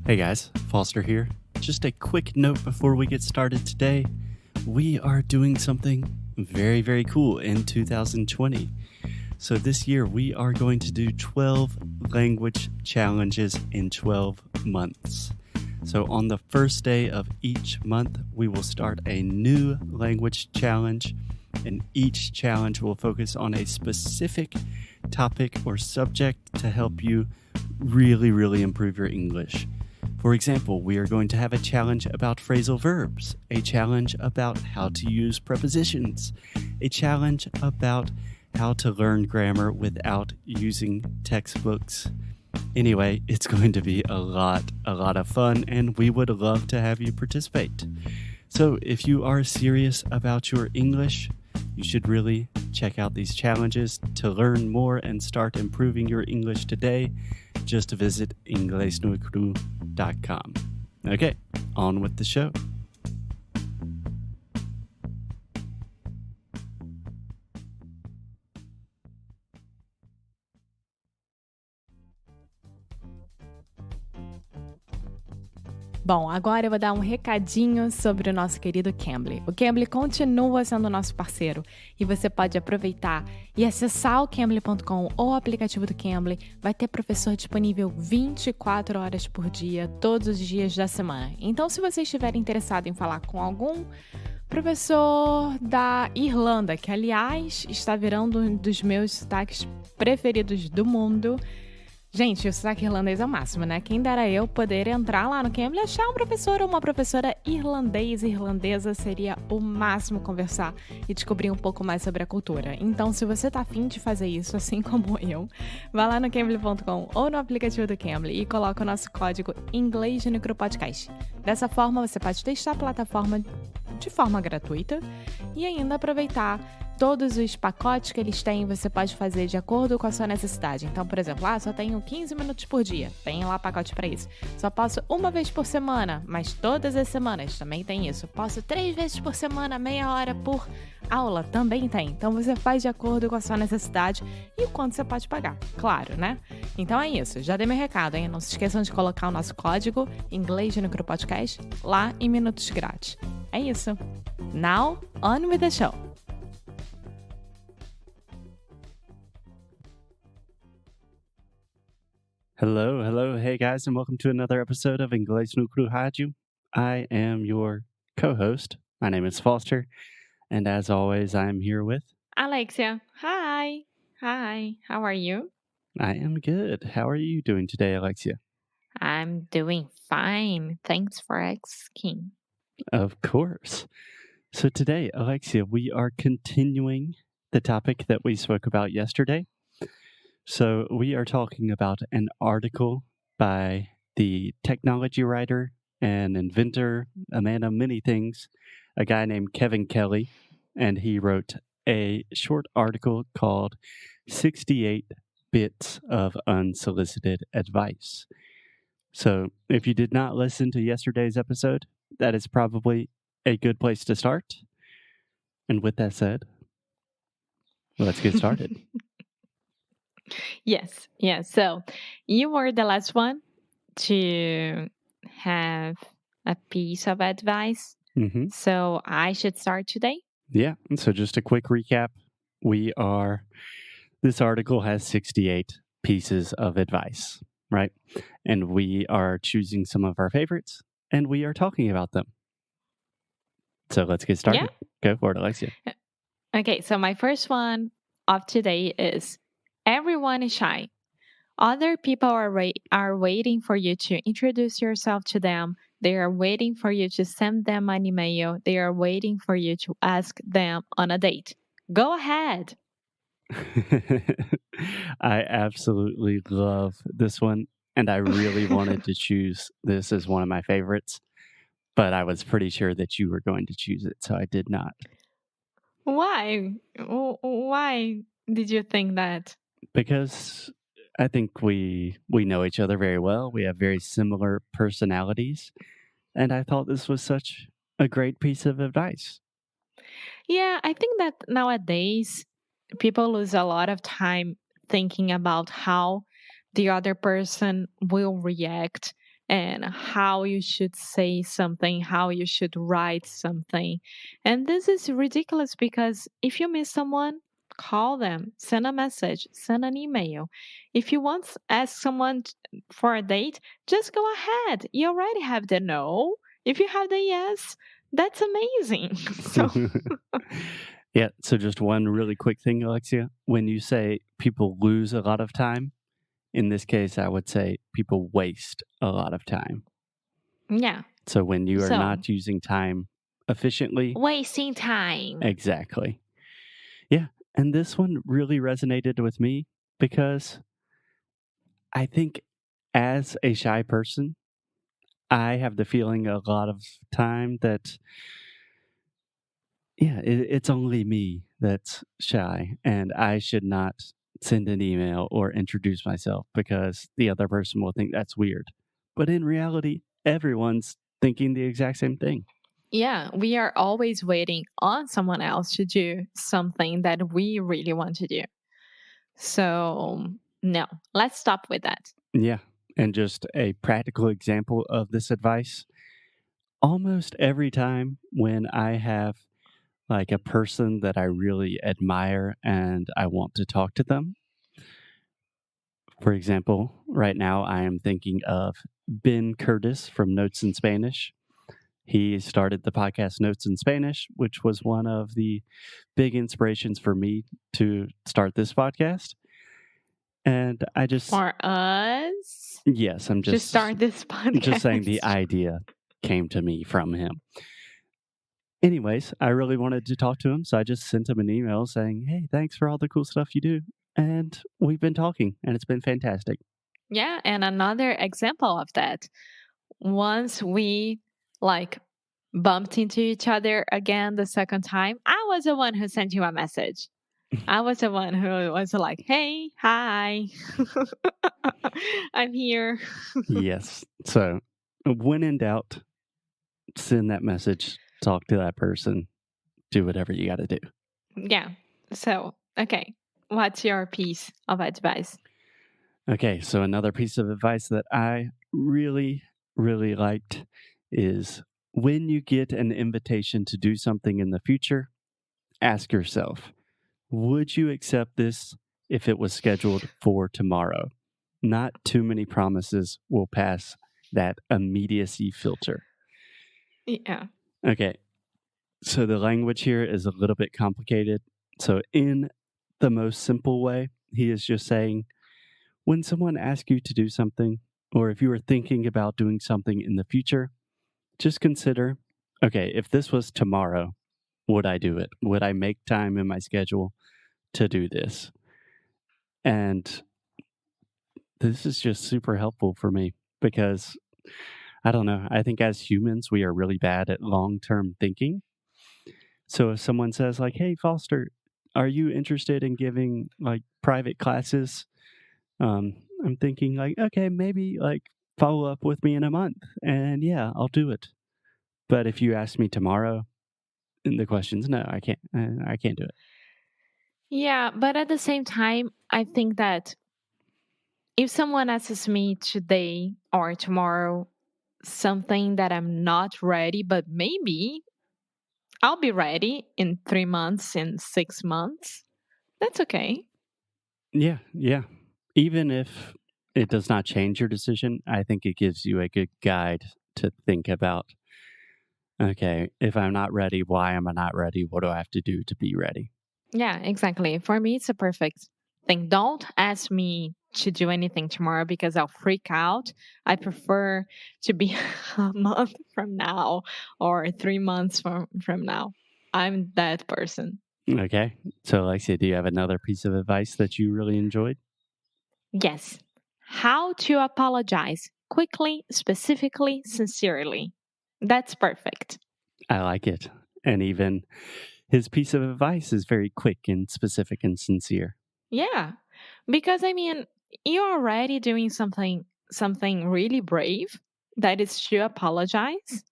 Hey guys, Foster here. Just a quick note before we get started today. We are doing something very, very cool in 2020. So this year we are going to do 12 language challenges in 12 months. So on the first day of each month, we will start a new language challenge, and each challenge will focus on a specific topic or subject to help you really improve your English. For example, we are going to have a challenge about phrasal verbs, a challenge about how to use prepositions, a challenge about how to learn grammar without using textbooks. Anyway, it's going to be a lot of fun, and we would love to have you participate. So if you are serious about your English, you should really check out these challenges. To learn more and start improving your English today, just visit inglesnuecrupodcast.com. Okay, on with the show. Bom, agora eu vou dar um recadinho sobre o nosso querido Cambly. O Cambly continua sendo nosso parceiro e você pode aproveitar e acessar o cambly.com ou o aplicativo do Cambly. Vai ter professor disponível 24 horas por dia, todos os dias da semana. Então, se você estiver interessado em falar com algum professor da Irlanda, que aliás está virando um dos meus sotaques preferidos do mundo. Gente, o sotaque irlandês é o máximo, né? Quem dera eu poder entrar lá no Cambly e achar um professor ou uma professora irlandesa, seria o máximo conversar e descobrir um pouco mais sobre a cultura. Então, se você tá afim de fazer isso, assim como eu, vá lá no cambly.com ou no aplicativo do Cambly e coloca o nosso código inglesnuecrupodcast. Dessa forma, você pode testar a plataforma de forma gratuita e ainda aproveitar todos os pacotes que eles têm, você pode fazer de acordo com a sua necessidade. Então, por exemplo, só tenho 15 minutos por dia. Tem lá pacote para isso. Só posso uma vez por semana, mas todas as semanas também tem isso. Posso 3 vezes por semana, meia hora por aula, também tem. Então, você faz de acordo com a sua necessidade e o quanto você pode pagar. Claro, né? Então é isso. Já dei meu recado, hein? Não se esqueçam de colocar o nosso código Inglês&nbsp lá em minutos grátis. É isso. Now, on with the show. Hello, hey guys, and welcome to another episode of Inglês no Rádio. I am your co-host. My name is Foster, and as always, I am here with Alexia. Hi, how are you? I am good. How are you doing today, Alexia? I'm doing fine. Thanks for asking. Of course. So today, Alexia, we are continuing the topic that we spoke about yesterday. So we are talking about an article by the technology writer and inventor, a man of many things, a guy named Kevin Kelly, and he wrote a short article called 68 Bits of Unsolicited Advice. So if you did not listen to yesterday's episode, that is probably a good place to start. And with that said, let's get started. Yes. So you were the last one to have a piece of advice. Mm-hmm. So I should start today? Yeah. So just a quick recap. This article has 68 pieces of advice, right? And we are choosing some of our favorites and we are talking about them. So let's get started. Yeah. Go for it, Alexia. Okay. So my first one of today is everyone is shy. Other people are waiting for you to introduce yourself to them. They are waiting for you to send them an email. They are waiting for you to ask them on a date. Go ahead. I absolutely love this one. And I really wanted to choose this as one of my favorites. But I was pretty sure that you were going to choose it. So I did not. Why? Why did you think that? Because I think we know each other very well. We have very similar personalities. And I thought this was such a great piece of advice. Yeah, I think that nowadays people lose a lot of time thinking about how the other person will react and how you should say something, how you should write something. And this is ridiculous because if you miss someone, call them, send a message, send an email. If you want to ask someone for a date, just go ahead. You already have the no. If you have the yes, that's amazing. So Yeah. So just one really quick thing, Alexia. When you say people lose a lot of time, in this case, I would say people waste a lot of time. yeah. So when you are So not using time efficiently, wasting time. exactly. Yeah. And this one really resonated with me because I think as a shy person, I have the feeling a lot of time that, yeah, it's only me that's shy and I should not send an email or introduce myself because the other person will think that's weird. But in reality, everyone's thinking the exact same thing. Yeah, we are always waiting on someone else to do something that we really want to do. So, no, let's stop with that. Yeah. And just a practical example of this advice almost every time when I have like a person that I really admire and I want to talk to them. For example, right now I am thinking of Ben Curtis from Notes in Spanish. He started the podcast Notes in Spanish, which was one of the big inspirations for me to start this podcast. And I just, For us yes, I'm to just start this podcast. just saying the idea came to me from him. Anyways, I really wanted to talk to him, so I just sent him an email saying, "Hey, thanks for all the cool stuff you do." And we've been talking, and it's been fantastic. Yeah, and another example of that. Once we like bumped into each other again the second time, I was the one who sent you a message. I was the one who was like, "Hey, hi, I'm here." Yes. So when in doubt, send that message, talk to that person, do whatever you got to do. Yeah. So, okay. What's your piece of advice? Okay. So another piece of advice that I really, really liked is when you get an invitation to do something in the future, ask yourself, would you accept this if it was scheduled for tomorrow? Not too many promises will pass that immediacy filter. Yeah. Okay. So the language here is a little bit complicated. So, in the most simple way, he is just saying when someone asks you to do something, or if you are thinking about doing something in the future, just consider okay, if this was tomorrow, would I do it? Would I make time in my schedule to do this? And this is just super helpful for me because I don't know. I think as humans, we are really bad at long term thinking. So if someone says, like, hey, Foster, are you interested in giving like private classes? I'm thinking, like, okay, maybe like follow up with me in a month. And yeah, I'll do it. But if you ask me tomorrow, and the question's no, I can't do it. Yeah. But at the same time, I think that if someone asks me today or tomorrow something that I'm not ready, but maybe I'll be ready in 3 months, in 6 months, that's okay. Yeah. Yeah. Even if it does not change your decision, I think it gives you a good guide to think about. Okay, if I'm not ready, why am I not ready? What do I have to do to be ready? Yeah, exactly. For me, it's a perfect thing. Don't ask me to do anything tomorrow because I'll freak out. I prefer to be a month from now or 3 months from now. I'm that person. Okay. So, Alexia, do you have another piece of advice that you really enjoyed? Yes. How to apologize quickly, specifically, sincerely. That's perfect. I like it. And even his piece of advice is very quick and specific and sincere. Yeah. Because I mean, you're already doing something really brave, that is to apologize,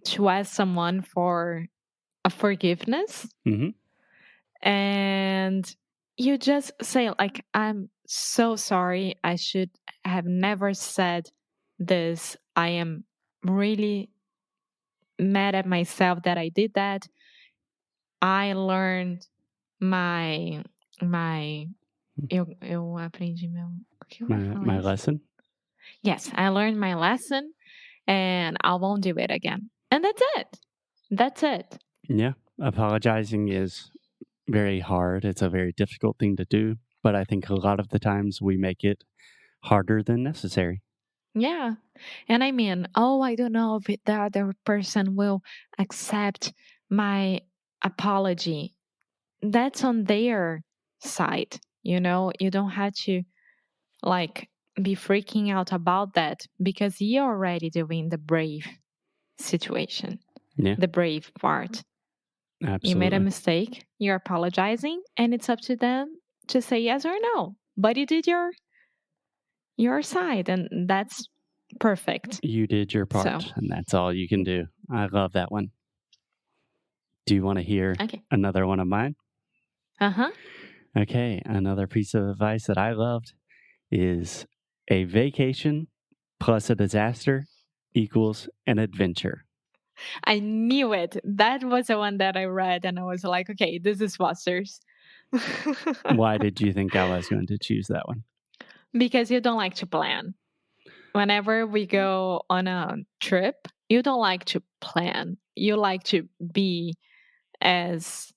to ask someone for a forgiveness, Hmm. and you just say like, I'm so sorry, I should have never said this, I am really mad at myself that I did that. I learned eu aprendi meu... O que eu vou falar My isso? lesson? Yes, I learned my lesson and I won't do it again. And that's it. That's it. Yeah. Apologizing is very hard. It's a very difficult thing to do, but I think a lot of the times we make it harder than necessary. Yeah. And I mean, I don't know if the other person will accept my apology. That's on their side. You don't have to be freaking out about that because you're already doing the brave situation, the brave part. Absolutely. You made a mistake, you're apologizing, and it's up to them to say yes or no. But you did your side, and that's perfect. You did your part, and that's all you can do. I love that one. Do you want to hear another one of mine? Uh-huh. Okay, another piece of advice that I loved is a vacation plus a disaster equals an adventure. I knew it. That was the one that I read, and I was like, okay, this is Foster's. Why did you think I was going to choose that one? Because you don't like to plan. Whenever we go on a trip, you don't like to plan. You like to be as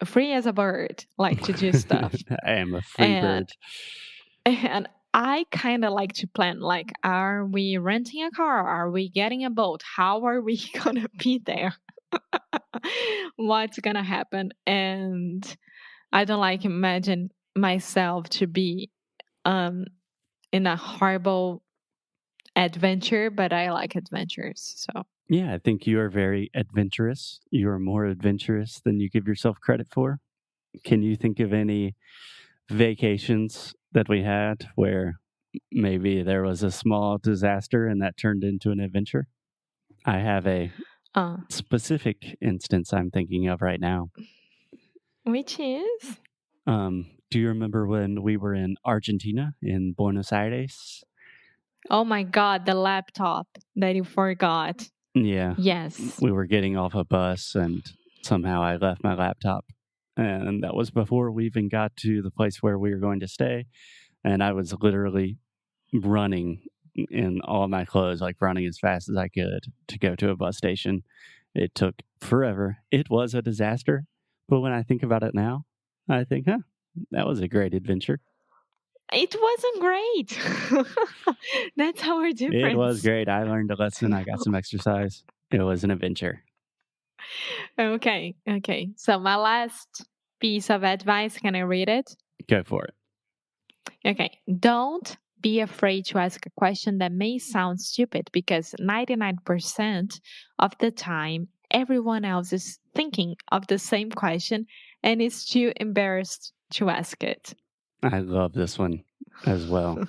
free as a bird, like to do stuff. I am a free bird. And I kind of like to plan, like, are we renting a car? Are we getting a boat? How are we going to be there? What's going to happen? And I don't like imagine myself to be in a horrible adventure, but I like adventures. So yeah, I think you are very adventurous. You are more adventurous than you give yourself credit for. Can you think of any vacations that we had where maybe there was a small disaster and that turned into an adventure? I have a specific instance I'm thinking of right now. Which is? Do you remember when we were in Argentina, in Buenos Aires? Oh my God, the laptop that you forgot. Yeah. Yes. We were getting off a bus and somehow I left my laptop. And that was before we even got to the place where we were going to stay. And I was literally running in all my clothes, like running as fast as I could to go to a bus station. It took forever. It was a disaster. But when I think about it now, I think, that was a great adventure. It wasn't great. That's our difference. It was great. I learned a lesson. I got some exercise. It was an adventure. Okay. So my last piece of advice, can I read it? Go for it. Okay. Don't be afraid to ask a question that may sound stupid because 99% of the time, everyone else is thinking of the same question and is too embarrassed to ask it. I love this one as well.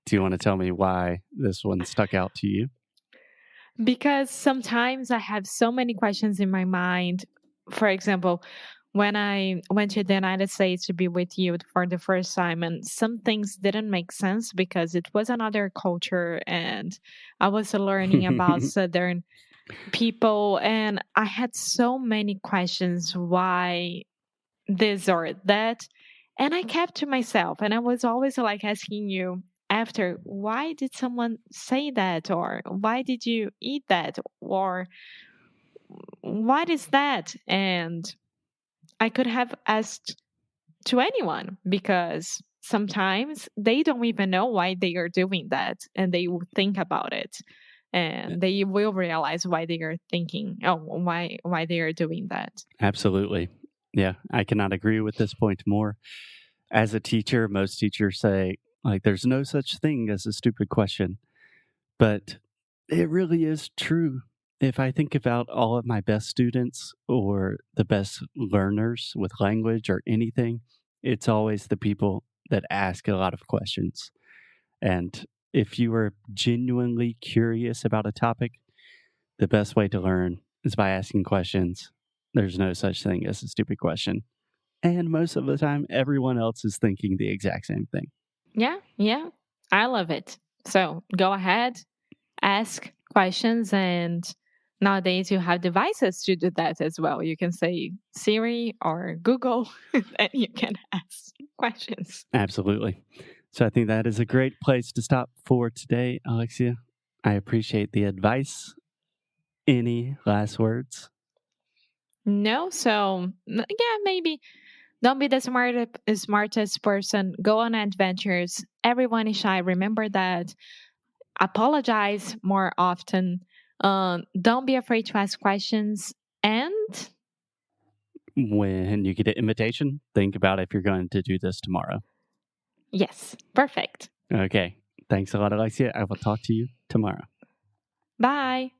Do you want to tell me why this one stuck out to you? Because sometimes I have so many questions in my mind. For example, when I went to the United States to be with you for the first time, and some things didn't make sense because it was another culture and I was learning about Southern people. And I had so many questions, why this or that. And I kept to myself, and I was always asking you after, why did someone say that? Or why did you eat that? Or what is that? And I could have asked to anyone because sometimes they don't even know why they are doing that, and they will think about it. And they will realize why they are thinking, why they are doing that. Absolutely. Yeah, I cannot agree with this point more. As a teacher, most teachers say, there's no such thing as a stupid question. But it really is true. If I think about all of my best students or the best learners with language or anything, it's always the people that ask a lot of questions. And if you are genuinely curious about a topic, the best way to learn is by asking questions. There's no such thing as a stupid question. And most of the time, everyone else is thinking the exact same thing. Yeah. I love it. So go ahead, ask questions, and nowadays you have devices to do that as well. You can say Siri or Google, and you can ask questions. Absolutely. So I think that is a great place to stop for today, Alexia. I appreciate the advice. Any last words? No, so yeah, maybe don't be the smartest person. Go on adventures. Everyone is shy. Remember that. Apologize more often. Don't be afraid to ask questions. And When you get an invitation, think about if you're going to do this tomorrow. yes, perfect. Okay. Thanks a lot, Alexia. I will talk to you tomorrow. Bye!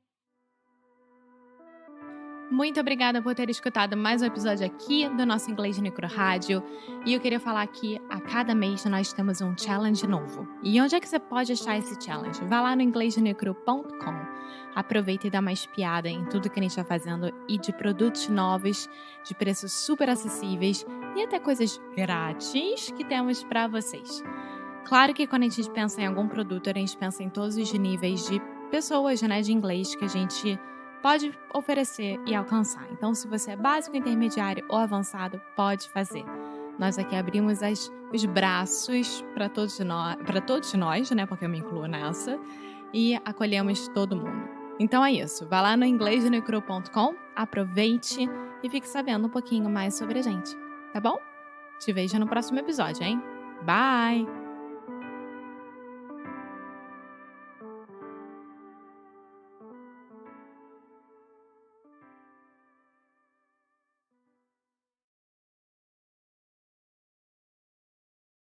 Muito obrigada por ter escutado mais um episódio aqui do nosso Inglês no Rádio. E eu queria falar que a cada mês nós temos um challenge novo. E onde é que você pode achar esse challenge? Vá lá no inglesnuecrupodcast. Aproveita e dá uma espiada em tudo que a gente está fazendo e de produtos novos, de preços super acessíveis e até coisas grátis que temos para vocês. Claro que quando a gente pensa em algum produto, a gente pensa em todos os níveis de pessoas, né, de inglês que a gente pode oferecer e alcançar. Então, se você é básico, intermediário ou avançado, pode fazer. Nós aqui abrimos os braços para todos nós, né? Porque eu me incluo nessa, e acolhemos todo mundo. Então é isso. Vá lá no inglesnuecrupodcast, aproveite e fique sabendo um pouquinho mais sobre a gente, tá bom? Te vejo no próximo episódio, hein? Bye!